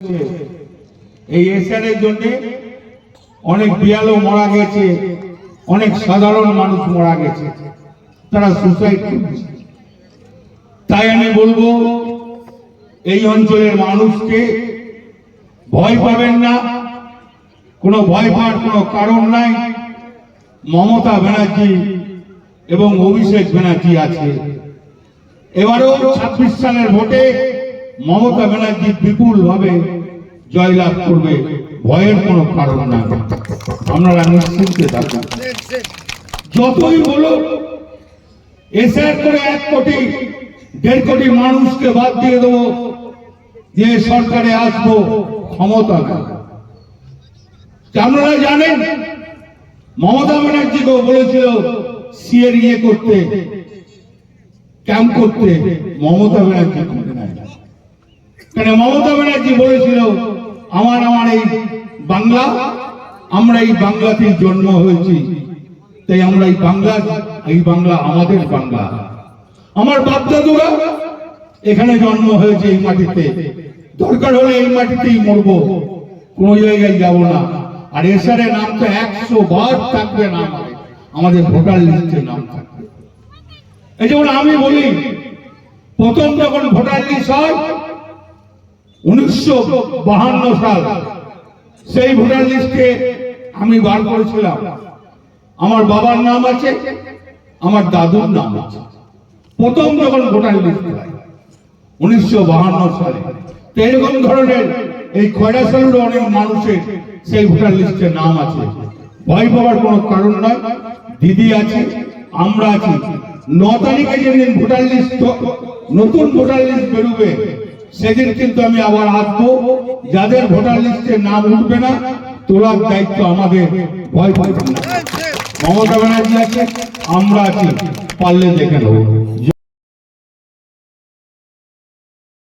এই এসআরের জন্য অনেক বিয়ালও মারা গেছে, অনেক সাধারণ মানুষ মারা গেছে, তারা সুসাইড করছে। তাই আমি বলবো এই অঞ্চলের মানুষকে ভয় পাবেন না, কোনো ভয় পাওয়ার কোনো কারণ নাই। মমতা ব্যানার্জি এবং অভিষেক ব্যানার্জি আছে। এবারেও 26 সালের ভোটে মমতা ব্যানার্জি বিপুল ভাবে জয়লাভ করবে, ভয়ের কোনো কারণ নাই। আপনারা নিশ্চিন্তে থাকুন। যতই বলো এসআর করে 1 কোটি 1.5 কোটি মানুষকে বাদ দিয়ে দেবো, যে সরকারে আসবো, ক্ষমতা নাই। আপনারা জানেন মমতা ব্যানার্জিকেও বলেছিল সিএর করতে, ক্যাম্প করতে, মমতা ব্যানার্জি করে নাই। কেন মমতা ব্যানার্জি বলেছিল আমার এই বাংলা, আমরা এই বাংলাতেই জন্ম হয়েছি, তাই আমরা এই বাংলা আমাদের বাংলা। আমার বাপ দাদুরা এখানে জন্ম হয়েছে, এই মাটিতে, দরকার হলে এই মাটিতেই মরবো, কোনো জায়গায় যাব না। আর এসআরে নাম তো 100 বার থাকবে না, আমাদের ভোটার লিস্টে নাম থাকবে। এই যেমন আমি বলি, প্রথম যখন ভোটার লিস্ট হয় 1952 সাল, সেই ভোটার লিস্টে আমি বার করেছিলাম। আমার বাবার নাম আছে, আমার দাদুর নাম আছে। প্রথম যখন ভোটার লিস্ট হয় 1952 সালে, তো এরকম ধরনের এই খয়রাসালের অনেক মানুষের সেই ভোটার লিস্টে নাম আছে। ভয় পাওয়ার কোনো কারণ নয়। দিদি আছে, আমরা আছি। 9 তারিখে যেদিন ভোটার লিস্ট, নতুন ভোটার লিস্ট বেরোবে, সেদিন কিন্তু আমি আবার আসবো। যাদের ভোটার লিস্টে নাম উঠবে না, তোলার দায়িত্ব আমাদের। ভয় পাবেন না। মমতা ব্যানার্জি আছে, আমরা আছি, পারলে দেখে নেবো।